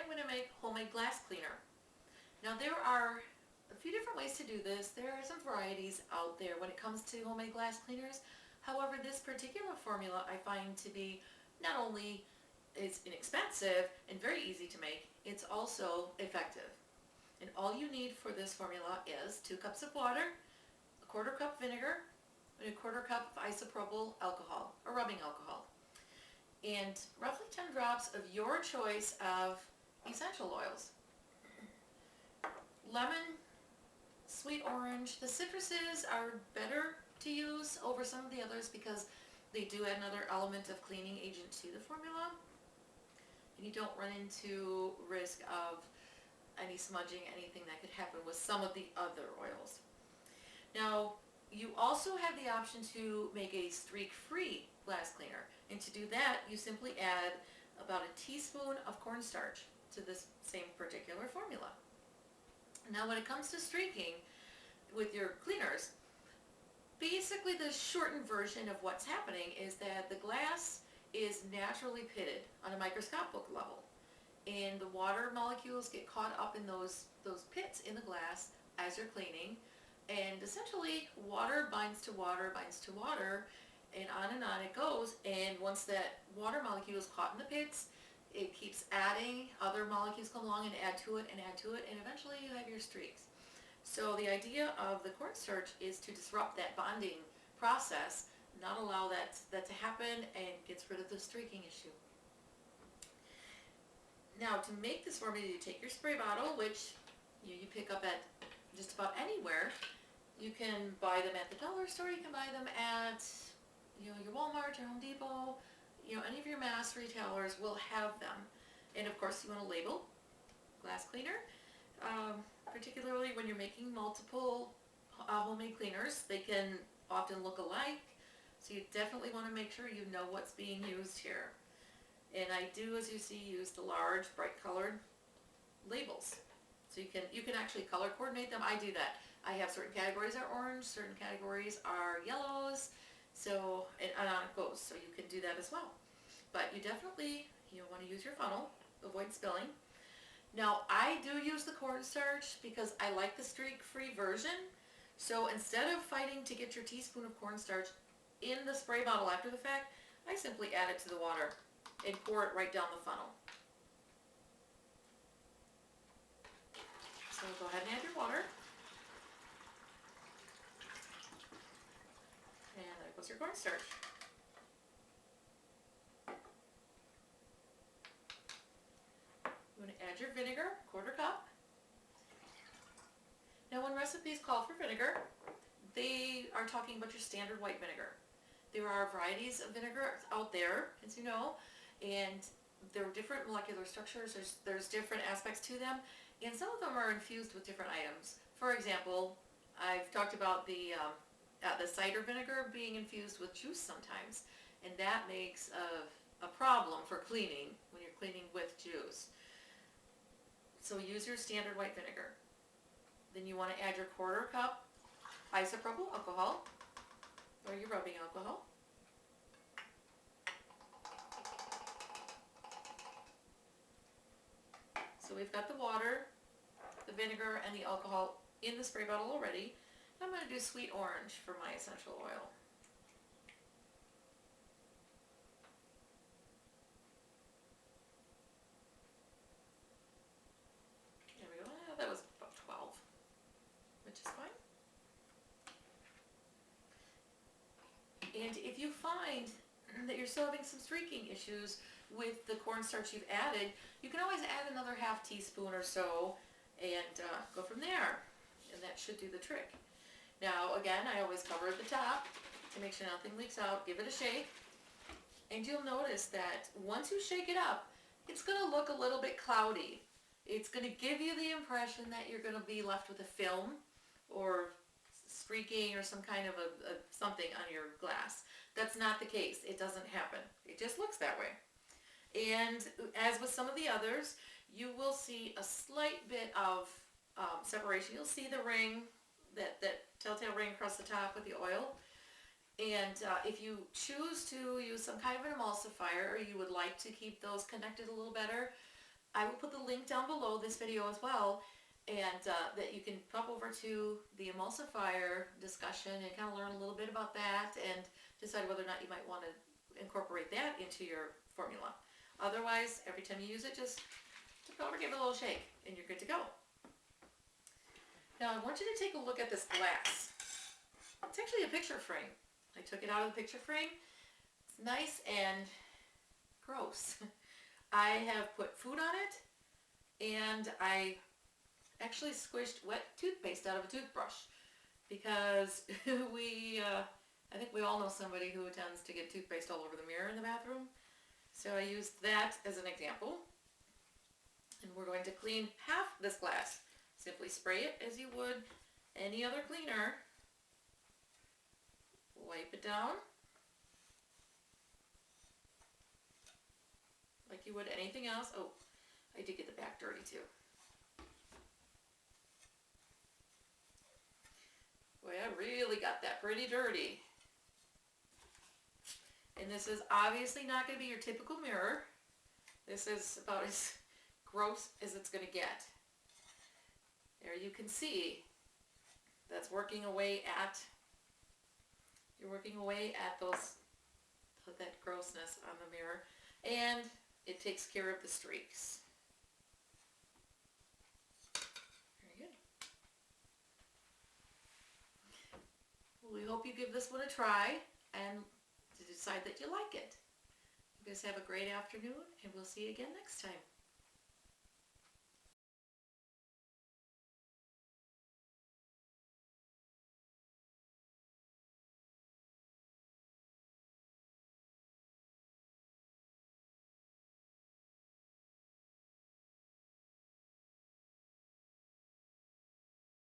going to make homemade glass cleaner. Now there are a few different ways to do this. There are some varieties out there when it comes to homemade glass cleaners. However, this particular formula I find to be not only is inexpensive and very easy to make, it's also effective. And all you need for this formula is 2 cups of water, a 1/4 cup vinegar, and a 1/4 cup of isopropyl alcohol, or rubbing alcohol, and roughly 10 drops of your choice of essential oils. Lemon, sweet orange. The citruses are better to use over some of the others because they do add another element of cleaning agent to the formula, and you don't run into risk of any smudging, anything that could happen with some of the other oils. Now, you also have the option to make a streak-free glass cleaner, and to do that you simply add about a teaspoon of cornstarch to this same particular formula. Now when it comes to streaking with your cleaners, basically the shortened version of what's happening is that the glass is naturally pitted on a microscopic level, and the water molecules get caught up in those pits in the glass as you're cleaning, and essentially water binds to water, and on it goes. And once that water molecule is caught in the pits, it keeps adding, other molecules come along and add to it, and eventually you have your streaks. So the idea of the cornstarch is to disrupt that bonding process, not allow that to happen, and gets rid of the streaking issue. Now, to make this formula, you take your spray bottle, which you pick up at just about anywhere. You can buy them at the dollar store, you can buy them at your Walmart, your Home Depot, any of your mass retailers will have them. And of course you want to label glass cleaner, particularly when you're making multiple homemade cleaners. They can often look alike, so you definitely want to make sure you know what's being used here. And I do, as you see, use the large bright colored labels, so you can actually color coordinate them. I do that. I have certain categories are orange, certain categories are yellows, so and on it goes. So you can do that as well. But you definitely want to use your funnel, avoid spilling. Now I do use the cornstarch because I like the streak-free version. So instead of fighting to get your teaspoon of cornstarch in the spray bottle after the fact, I simply add it to the water and pour it right down the funnel. So go ahead and add your water. And there goes your cornstarch. You want to add your vinegar, 1/4 cup. Now when recipes call for vinegar, they are talking about your standard white vinegar. There are varieties of vinegar out there, as you know, and there are different molecular structures. There's different aspects to them, and some of them are infused with different items. For example, I've talked about the cider vinegar being infused with juice sometimes, and that makes a problem for cleaning when you're cleaning with juice. So use your standard white vinegar. Then you want to add your 1/4 cup isopropyl alcohol, or your rubbing alcohol. So we've got the water, the vinegar, and the alcohol in the spray bottle already. I'm going to do sweet orange for my essential oil. There we go. That was about 12, which is fine. And if you find that you're still having some streaking issues with the cornstarch you've added, you can always add another ½ teaspoon or so and go from there, and that should do the trick. Now again, I always cover at the top to make sure nothing leaks out. Give it a shake, and you'll notice that once you shake it up, it's going to look a little bit cloudy. It's going to give you the impression that you're going to be left with a film or streaking or some kind of something on your glass. That's not the case. It doesn't happen. It just looks that way. And as with some of the others, you will see a slight bit of separation. You'll see the ring, that telltale ring across the top with the oil. And if you choose to use some kind of an emulsifier, or you would like to keep those connected a little better, I will put the link down below this video as well, and that you can pop over to the emulsifier discussion and kind of learn a little bit about that and decide whether or not you might want to incorporate that into your formula. Otherwise, every time you use it, just tip it over, give it a little shake, and you're good to go. Now I want you to take a look at this glass. It's actually a picture frame. I took it out of the picture frame. It's nice and gross. I have put food on it, and I actually squished wet toothpaste out of a toothbrush because I think we all know somebody who tends to get toothpaste all over the mirror in the bathroom. So I used that as an example. And we're going to clean half this glass. Simply spray it as you would any other cleaner. Wipe it down like you would anything else. Oh, I did get the back dirty too. Boy, I really got that pretty dirty. And this is obviously not going to be your typical mirror. This is about as gross as it's going to get. There you can see that's working away at, you're working away at that grossness on the mirror, and it takes care of the streaks. Very good. Well, we hope you give this one a try and decide that you like it. You guys have a great afternoon, and we'll see you again next time.